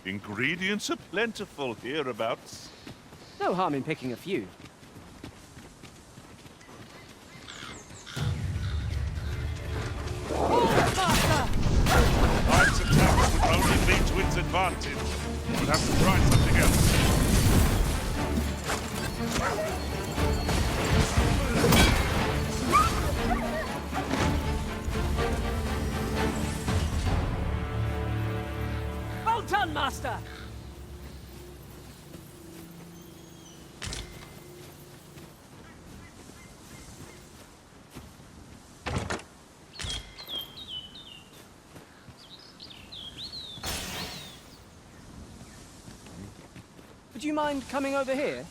Ingredients are plentiful hereabouts. No harm in picking a few. Knight's attack would only be to its advantage. We'll have to try something else. Well done, Master! Would you mind coming over here?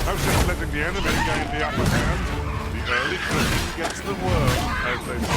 No sense letting the enemy gain the upper hand. The early cooking gets the world, as they say.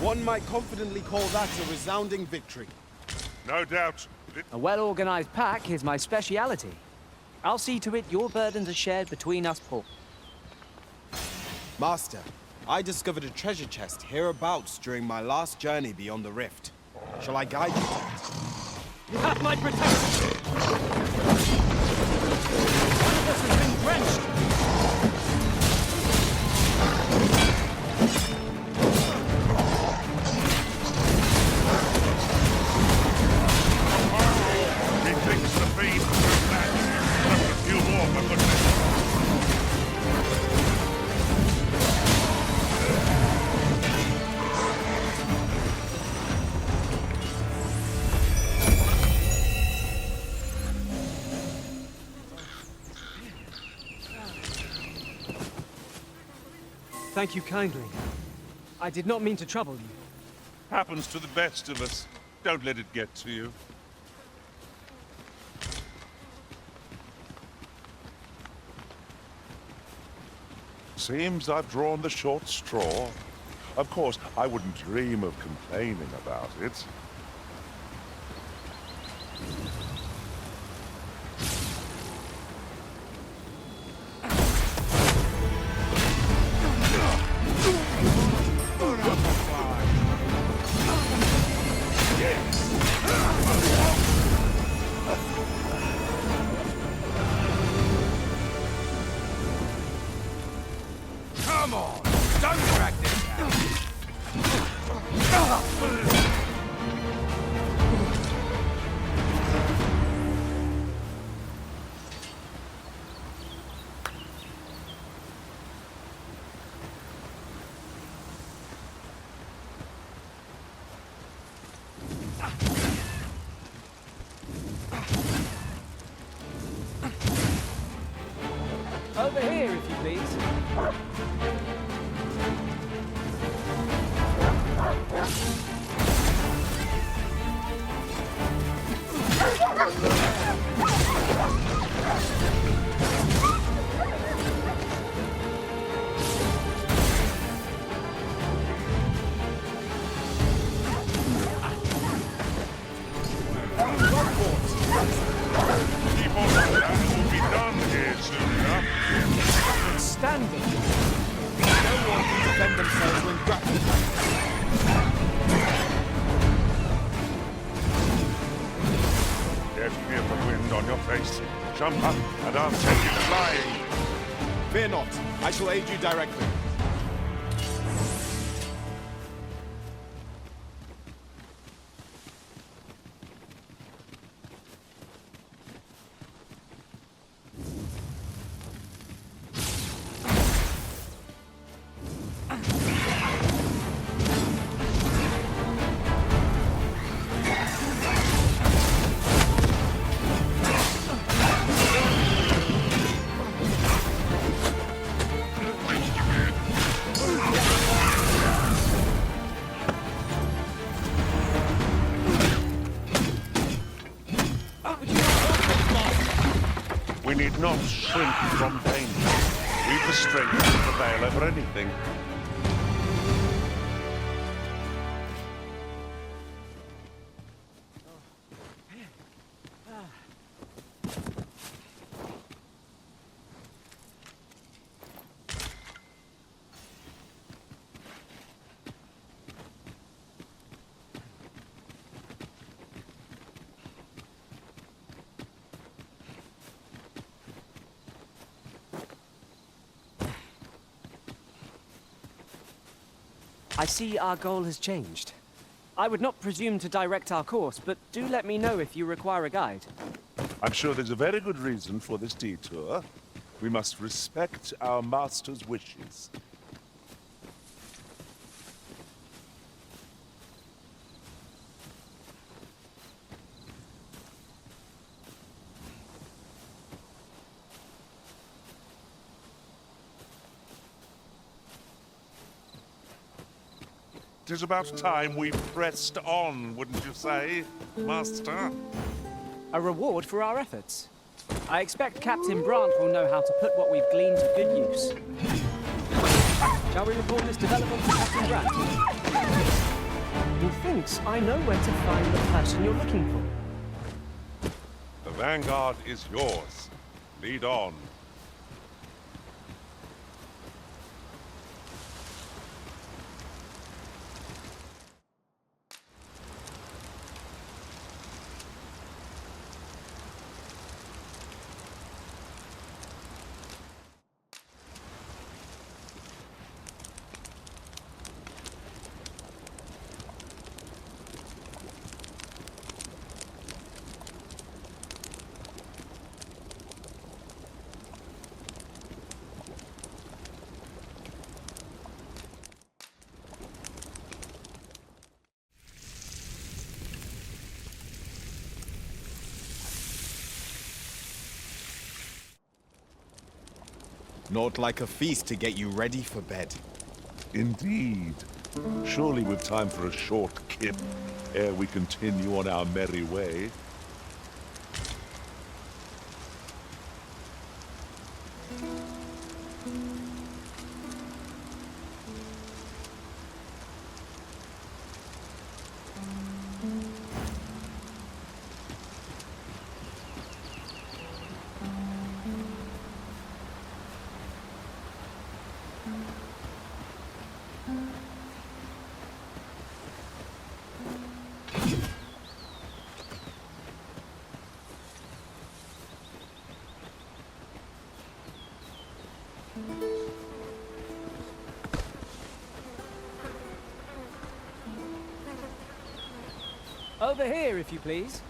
One might confidently call that a resounding victory. No doubt. A well-organized pack is my speciality. I'll see to it your burdens are shared between us poor. Master, I discovered a treasure chest hereabouts during my last journey beyond the rift. Shall I guide you to it? You have my protection! One of us has been drenched! Methinks the beast is back. Just a few more, for goodness. Thank you kindly. I did not mean to trouble you. Happens to the best of us. Don't let it get to you. Seems I've drawn the short straw. Of course, I wouldn't dream of complaining about it. Come on! Don't drag this out! Over here, if you please. Keep on like that, and we'll be done here soon enough. Standing. No one can defend themselves when grappled. There's feel the wind on your face. Jump up, and I'll send you flying. Fear not, I shall aid you directly. need not shrink from danger. We've the strength to prevail over anything. I see our goal has changed. I would not presume to direct our course, but do let me know if you require a guide. I'm sure there's a very good reason for this detour. We must respect our master's wishes. It is about time we pressed on, wouldn't you say, Master? A reward for our efforts. I expect Captain Brandt will know how to put what we've gleaned to good use. Shall we report this development to Captain Brandt? Methinks I know where to find the person you're looking for. The vanguard is yours. Lead on. Not like a feast to get you ready for bed. Indeed. Surely we've time for a short kip ere we continue on our merry way. Over here, if you please.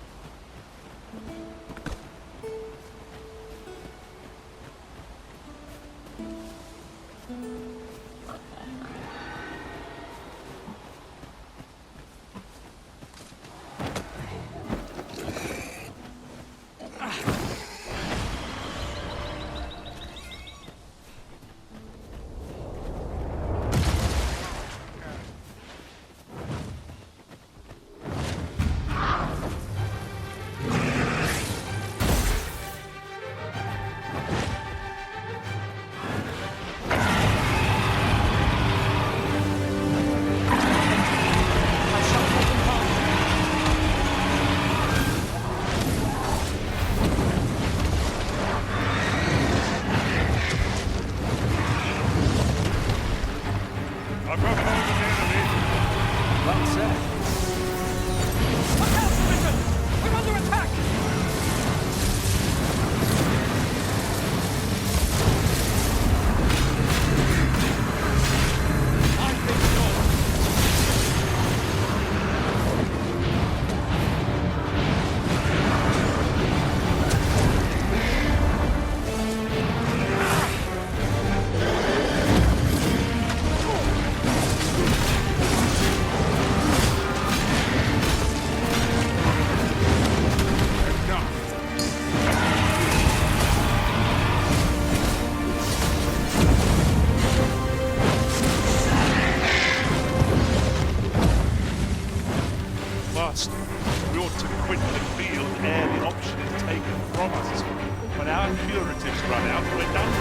operatives run out, we're done.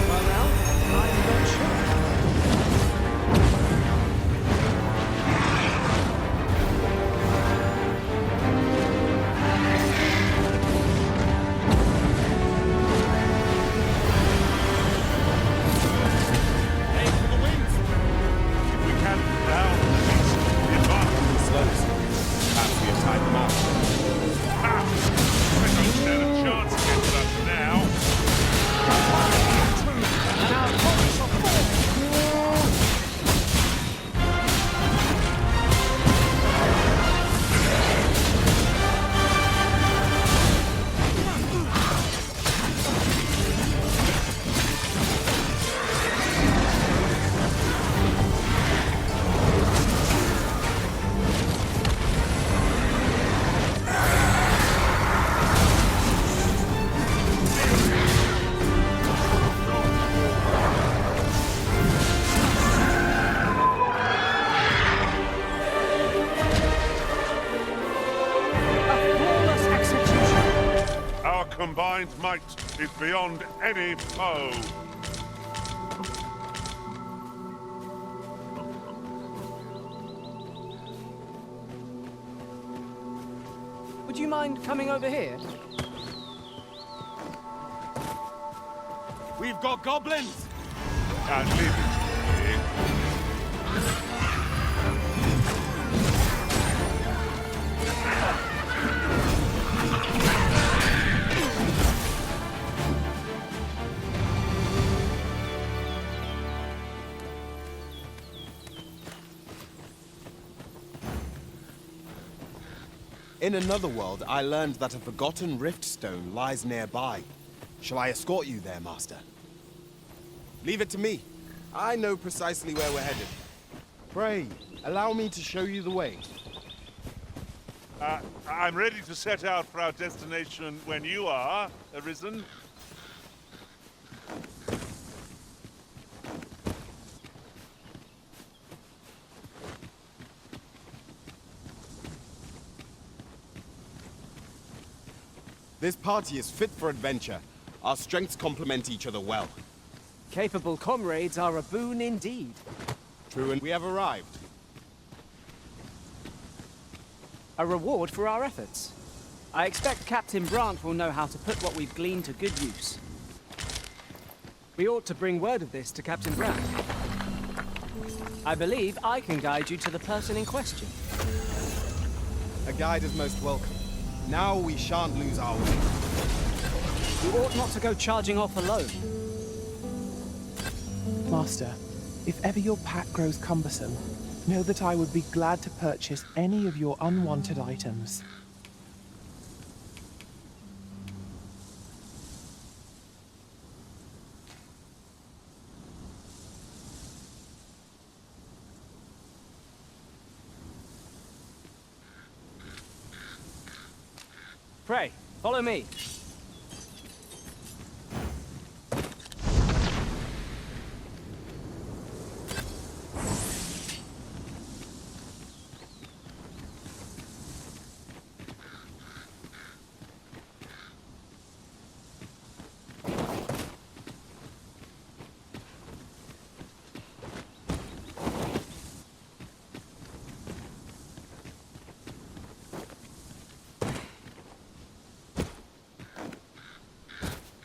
Well now, I'm not sure. Aim for the wings. If we can down the advanced Slows. Perhaps we attack them out. I don't stand a chance against us now. Now, focus on four. Our combined might is beyond any foe. Would you mind coming over here? We've got goblins! And leave it to me. In another world, I learned that a forgotten rift stone lies nearby. Shall I escort you there, Master? Leave it to me. I know precisely where we're headed. Pray, allow me to show you the way. I'm ready to set out for our destination when you are, Arisen. This party is fit for adventure. Our strengths complement each other well. Capable comrades are a boon indeed. True, and we have arrived. A reward for our efforts. I expect Captain Brandt will know how to put what we've gleaned to good use. We ought to bring word of this to Captain Brandt. I believe I can guide you to the person in question. A guide is most welcome. Now we shan't lose our way. You ought not to go charging off alone. Master, if ever your pack grows cumbersome, know that I would be glad to purchase any of your unwanted items. Pray, follow me.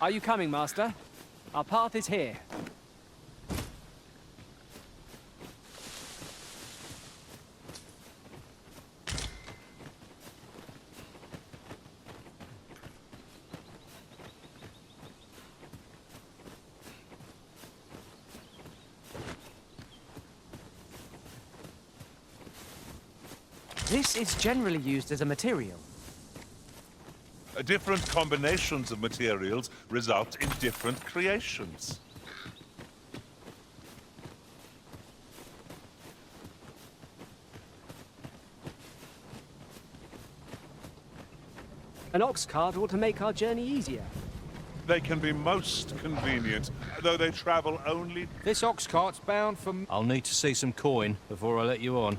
Are you coming, Master? Our path is here. This is generally used as a material. Different combinations of materials result in different creations. An ox cart ought to make our journey easier. They can be most convenient, though they travel only... This ox cart's bound for... I'll need to see some coin before I let you on.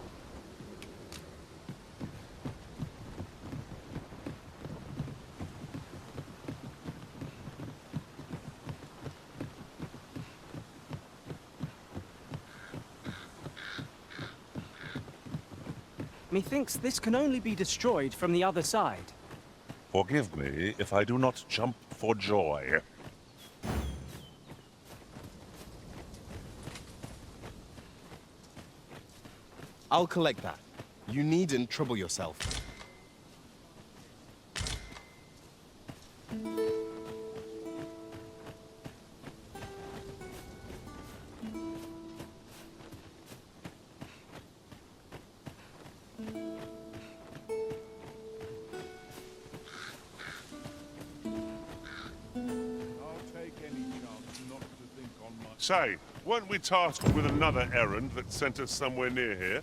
Methinks this can only be destroyed from the other side. Forgive me if I do not jump for joy. I'll collect that. You needn't trouble yourself. Say, weren't we tasked with another errand that sent us somewhere near here?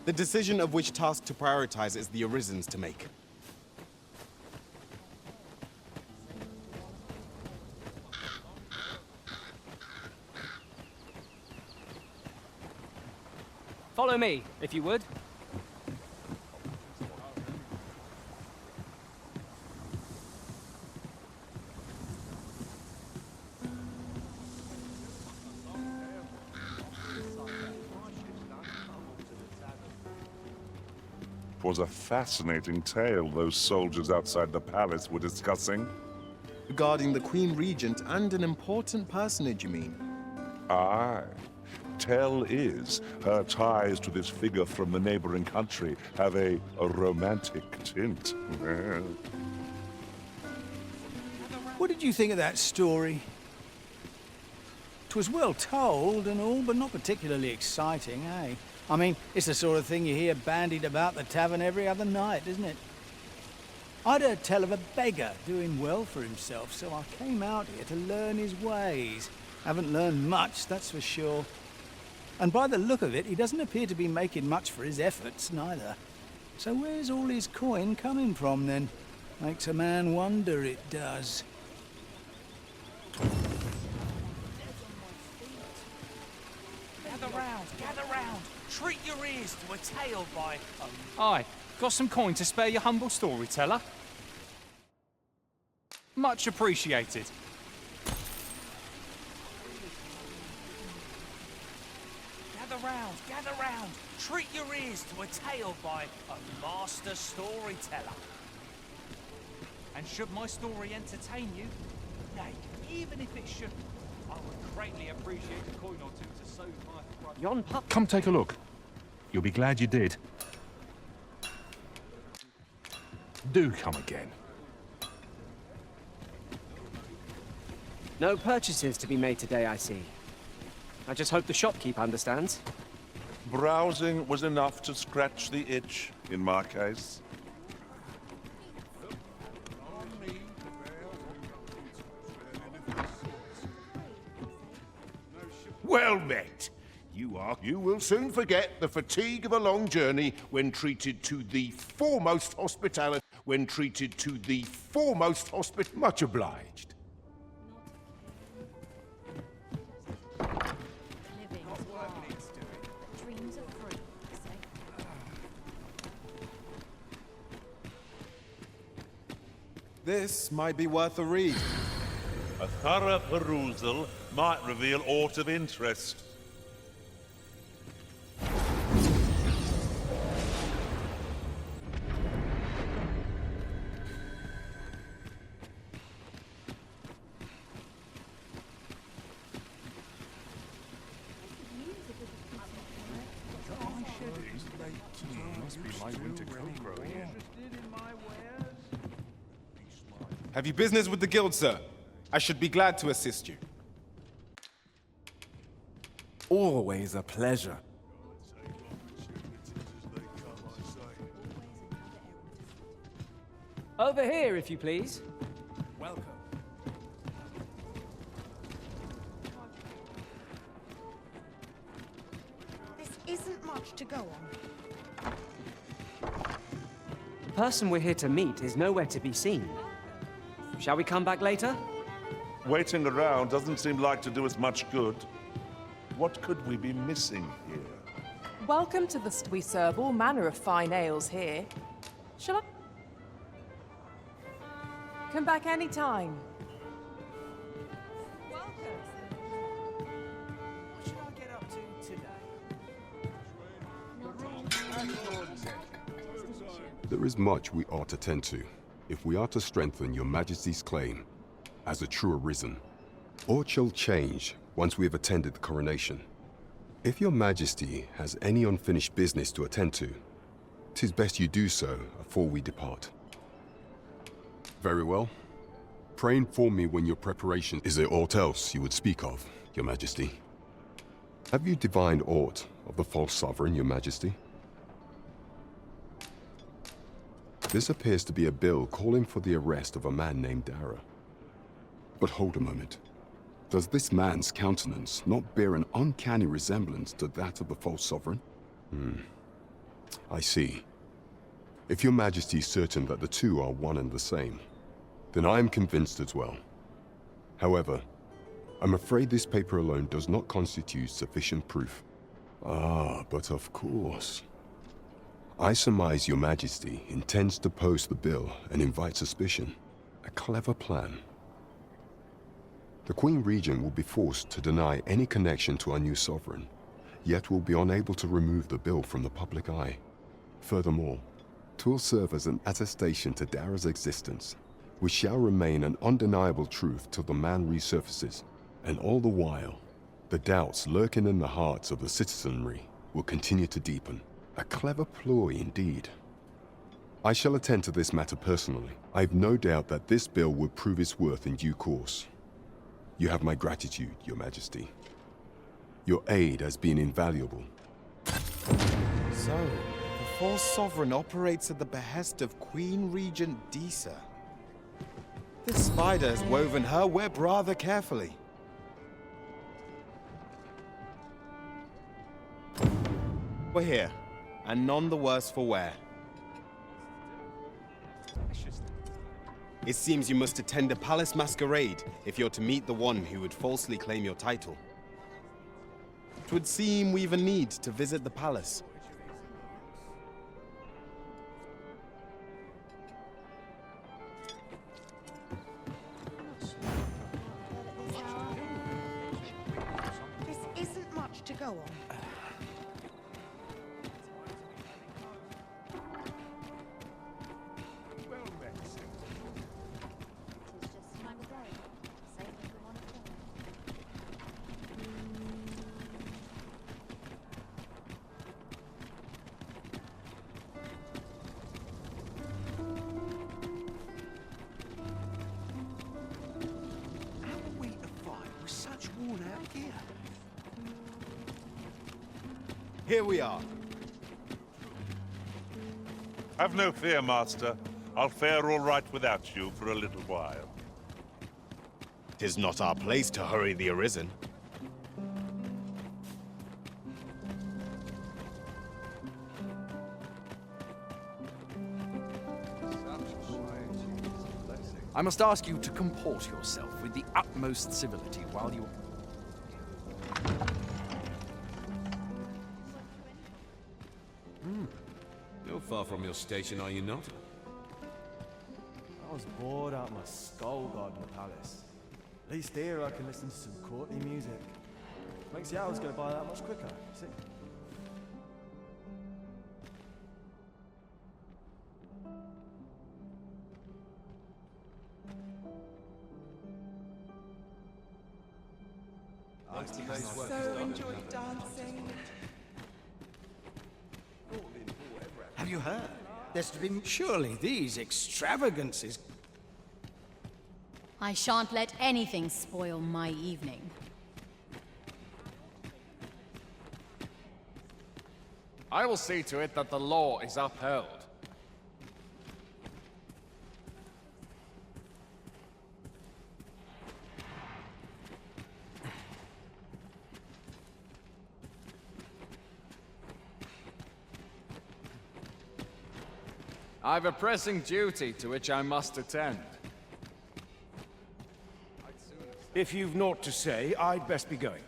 The decision of which task to prioritize is the Arisen's to make. Follow me, if you would. It was a fascinating tale those soldiers outside the palace were discussing. Regarding the Queen Regent and an important personage, you mean? Aye. Tell is, her ties to this figure from the neighboring country have a romantic tint. What did you think of that story? 'Twas well told and all, but not particularly exciting, eh? I mean, it's the sort of thing you hear bandied about the tavern every other night, isn't it? I'd heard tell of a beggar doing well for himself, so I came out here to learn his ways. Haven't learned much, that's for sure. And by the look of it, he doesn't appear to be making much for his efforts, neither. So where's all his coin coming from, then? Makes a man wonder, it does. Gather round. Treat your ears to a tale by... Aye, got some coin to spare your humble storyteller? Much appreciated. Gather round. Treat your ears to a tale by a master storyteller. And should my story entertain you, nay, even if it shouldn't, I would greatly appreciate a coin or two to soothe my throat. Yon pup. Come take a look. You'll be glad you did. Do come again. No purchases to be made today, I see. I just hope the shopkeep understands. Browsing was enough to scratch the itch, in my case. Well met. You will soon forget the fatigue of a long journey when treated to the foremost hospitality. Much obliged. Dreams are free, I say. This might be worth a read. A thorough perusal might reveal aught of interest. Have you business with the guild, sir? I should be glad to assist you. Always a pleasure. Over here, if you please. Welcome. This isn't much to go on. The person we're here to meet is nowhere to be seen. Shall we come back later? Waiting around doesn't seem like to do us much good. What could we be missing here? Welcome to the... We serve all manner of fine ales here. Shall I... Come back any time. Welcome. What should I get up to today? Not There is much we ought to tend to, if we are to strengthen your Majesty's claim as a true Arisen. Aught shall change once we have attended the coronation. If your Majesty has any unfinished business to attend to, 'tis best you do so afore we depart. Very well. Pray inform me when your preparation. Is there aught else you would speak of, your Majesty? Have you divined aught of the false sovereign, your Majesty? This appears to be a bill calling for the arrest of a man named Dara. But hold a moment. Does this man's countenance not bear an uncanny resemblance to that of the false sovereign? I see. If your Majesty is certain that the two are one and the same, then I am convinced as well. However, I'm afraid this paper alone does not constitute sufficient proof. Ah, but of course. I surmise your Majesty intends to post the bill and invite suspicion. A clever plan. The Queen Regent will be forced to deny any connection to our new sovereign, yet will be unable to remove the bill from the public eye. Furthermore, 'twill serve as an attestation to Dara's existence, which shall remain an undeniable truth till the man resurfaces. And all the while, the doubts lurking in the hearts of the citizenry will continue to deepen. A clever ploy indeed. I shall attend to this matter personally. I have no doubt that this bill will prove its worth in due course. You have my gratitude, your Majesty. Your aid has been invaluable. So, the false sovereign operates at the behest of Queen Regent Disa. This spider has woven her web rather carefully. We're here, and none the worse for wear. It seems you must attend a palace masquerade if you're to meet the one who would falsely claim your title. 'Twould seem we've a need to visit the palace. This isn't much to go on. Here we are. Have no fear, Master. I'll fare all right without you for a little while. 'Tis not our place to hurry the Arisen. I must ask you to comport yourself with the utmost civility while you... You're far from your station, are you not? I was bored out my skull guarding the palace. At least here I can listen to some courtly music. Makes the hours go by that much quicker, see? So enjoyed dancing. Have you heard? There's been surely these extravagances. I shan't let anything spoil my evening. I will see to it that the law is upheld. I've a pressing duty to which I must attend. If you've naught to say, I'd best be going.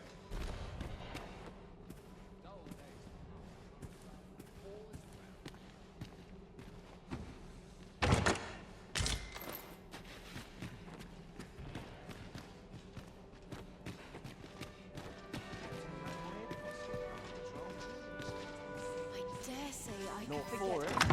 I dare say I could forget.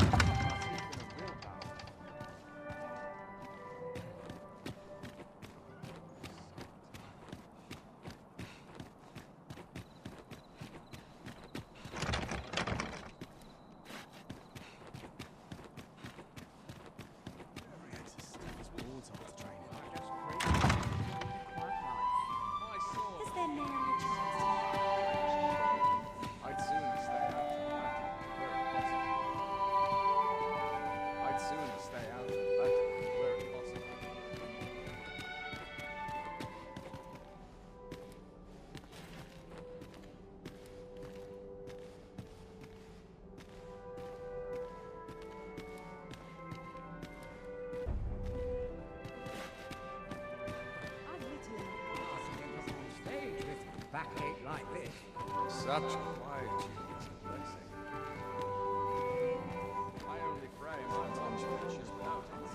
backache like this. Such a quiet genius, a blessing. I only pray my lunch finishes without it.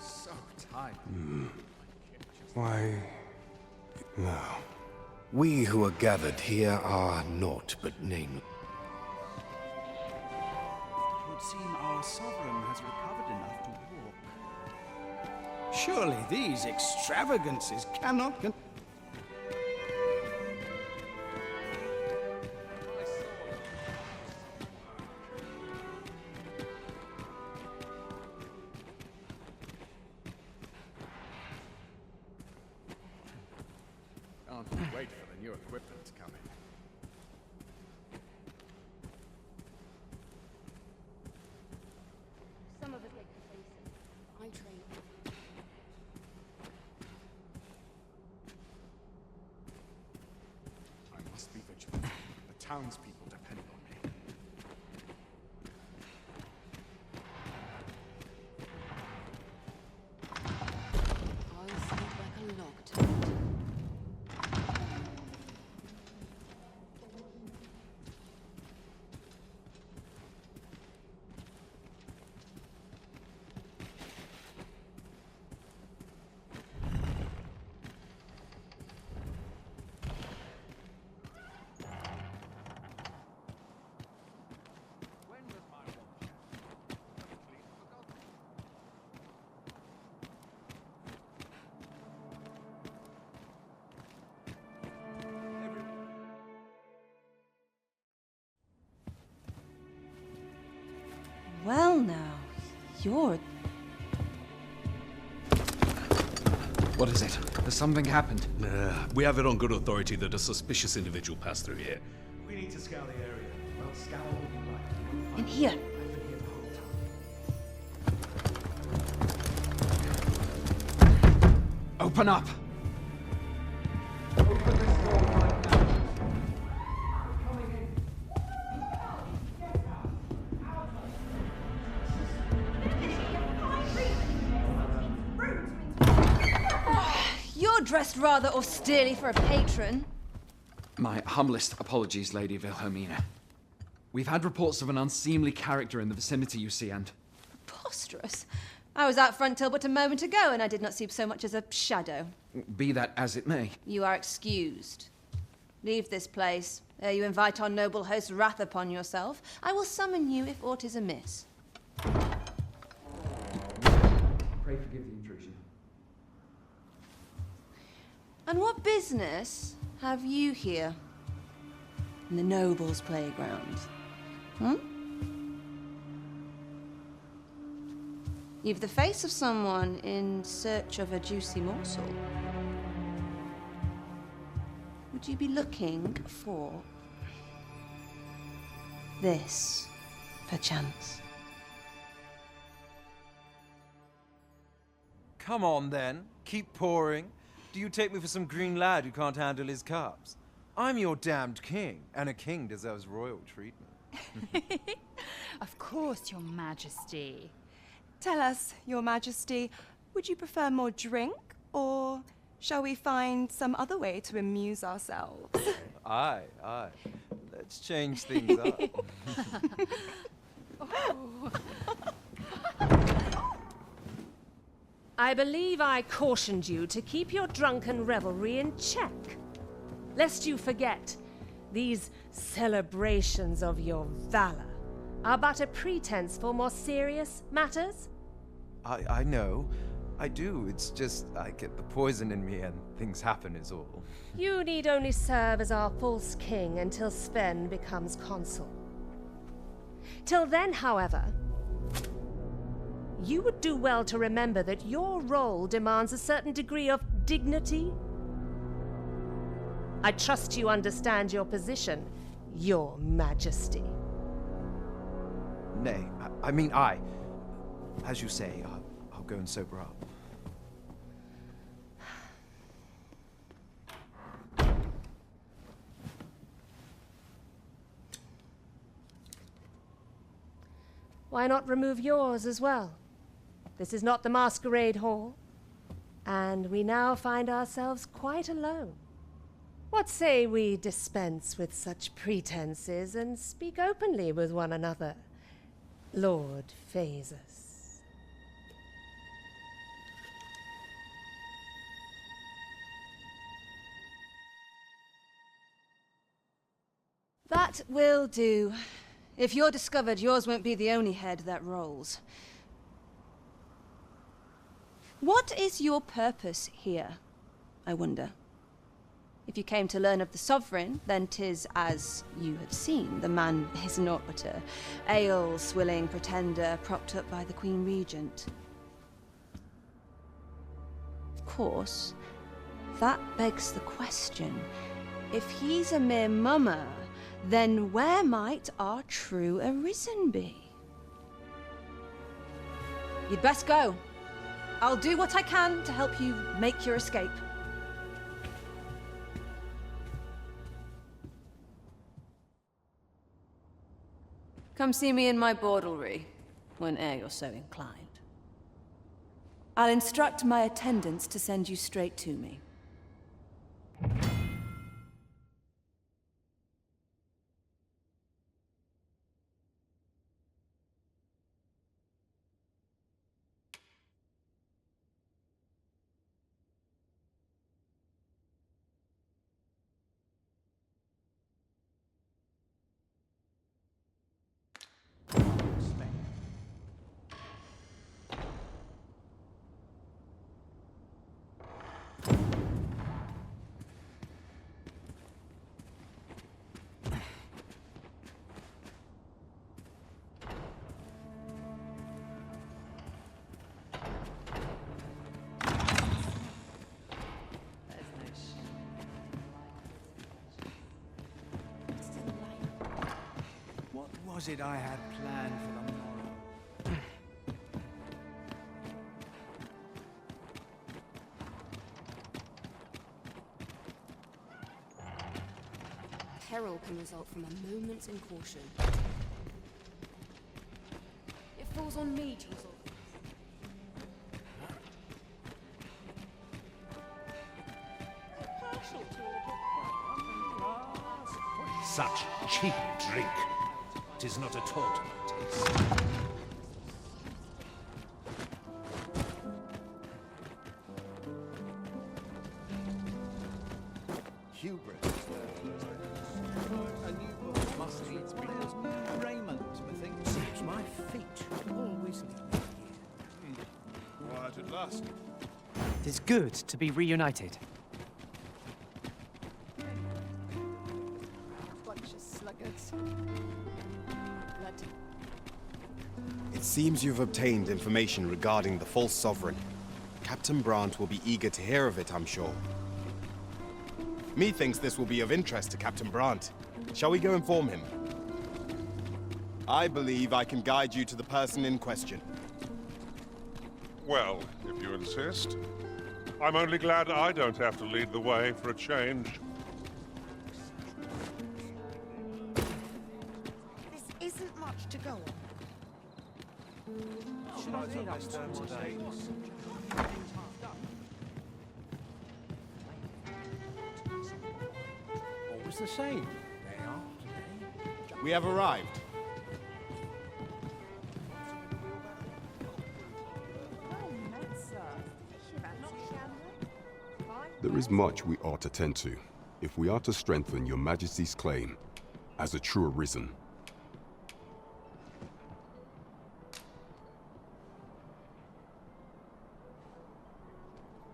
So tired. Why, no. We who are gathered here are naught but nameless. It would seem our sovereign has recovered enough to walk. Surely these extravagances cannot Can't wait for the new equipment to come in. Some of it like the faces. I train. I must be vigilant. The townspeople depend on me. I'll sleep like a log tonight. Well now, you're... What is it? Has something happened? We have it on good authority that a suspicious individual passed through here. We need to scour the area. Well, scour what you like. In here. Open up! You're dressed rather austerely for a patron. My humblest apologies, Lady Wilhemina. We've had reports of an unseemly character in the vicinity, you see, and... Preposterous. I was out front till but a moment ago, and I did not see so much as a shadow. Be that as it may. You are excused. Leave this place, ere you invite our noble host's wrath upon yourself. I will summon you if aught is amiss. Pray forgive the intrusion. And what business have you here? In the nobles' playground? Hmm? You've the face of someone in search of a juicy morsel. Would you be looking for this, perchance? Come on, then. Keep pouring. Do you take me for some green lad who can't handle his cups? I'm your damned king, and a king deserves royal treatment. Of course, Your Majesty. Tell us, Your Majesty, would you prefer more drink, or shall we find some other way to amuse ourselves? Aye. Let's change things up. I believe I cautioned you to keep your drunken revelry in check. Lest you forget, these celebrations of your valor are but a pretense for more serious matters. I know. I do. It's just I get the poison in me and things happen is all. You need only serve as our false king until Sven becomes consul. Till then, however, you would do well to remember that your role demands a certain degree of dignity. I trust you understand your position, Your Majesty. Nay, as you say, I'll go and sober up. Why not remove yours as well? This is not the masquerade hall, and we now find ourselves quite alone. What say we dispense with such pretenses and speak openly with one another, Lord Phasus? That will do. If you're discovered, yours won't be the only head that rolls. What is your purpose here, I wonder? If you came to learn of the Sovereign, then 'tis as you have seen. The man is naught but a ale-swilling pretender propped up by the Queen Regent. Of course, that begs the question. If he's a mere mummer, then where might our true Arisen be? You'd best go. I'll do what I can to help you make your escape. Come see me in my bordlery, whene'er you're so inclined. I'll instruct my attendants to send you straight to me. What was it I had planned for the morrow? Peril can result from a moment's incaution. It falls on me to resolve this. Such cheap drink. 'Tis not at all to my taste. Hubris. A new book must needs bring us new raiment, methinks. Seems my feet always lead me here. Quiet at last. It is good to be reunited. Bunch of sluggards. It seems you've obtained information regarding the false Sovereign. Captain Brandt will be eager to hear of it, I'm sure. Methinks this will be of interest to Captain Brandt. Shall we go inform him? I believe I can guide you to the person in question. Well, if you insist. I'm only glad I don't have to lead the way for a change. This isn't much to go on. Always the same. They are today. We have arrived. There is much we ought to tend to, if we are to strengthen your Majesty's claim as a true Arisen.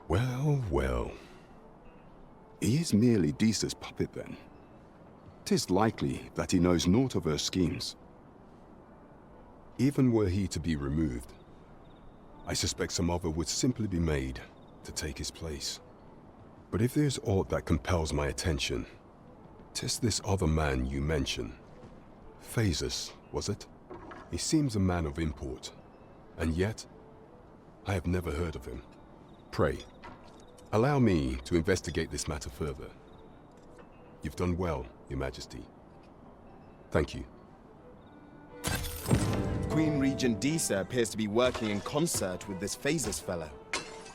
Well, well. He is merely Disa's puppet then. 'Tis likely that he knows naught of her schemes. Even were he to be removed, I suspect some other would simply be made to take his place. But if there's aught that compels my attention, 'tis this other man you mention. Phasus, was it? He seems a man of import, and yet I have never heard of him. Pray, allow me to investigate this matter further. You've done well, Your Majesty. Thank you. Queen Regent Disa appears to be working in concert with this Phasus fellow.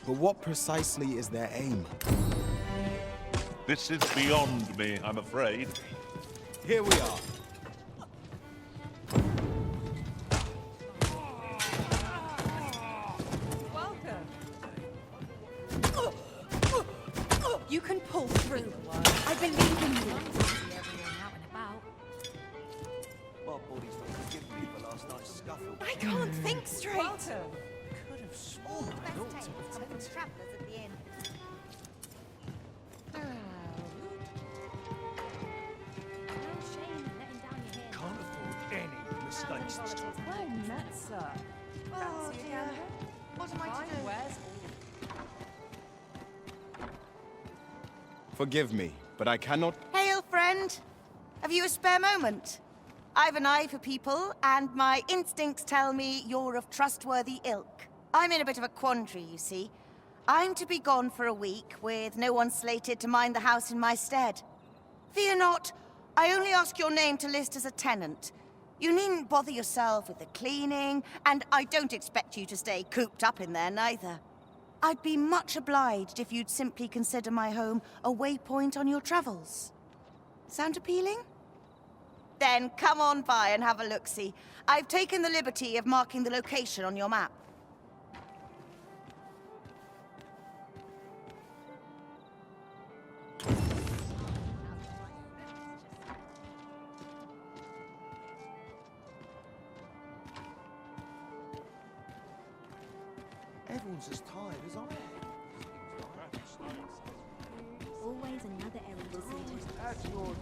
But what precisely is their aim? This is beyond me, I'm afraid. Here we are. You can pull through. I believe in you. I can't think straight. Could have sworn I ought to have Can't afford any mistakes this time. Well met, sir. Oh dear. What am I to do? Forgive me, but I cannot... Hail, friend. Have you a spare moment? I've an eye for people, and my instincts tell me you're of trustworthy ilk. I'm in a bit of a quandary, you see. I'm to be gone for a week, with no one slated to mind the house in my stead. Fear not, I only ask your name to list as a tenant. You needn't bother yourself with the cleaning, and I don't expect you to stay cooped up in there, neither. I'd be much obliged if you'd simply consider my home a waypoint on your travels. Sound appealing? Then come on by and have a look-see. I've taken the liberty of marking the location on your map. Everyone's as tired as I am. Always another errand to see. At your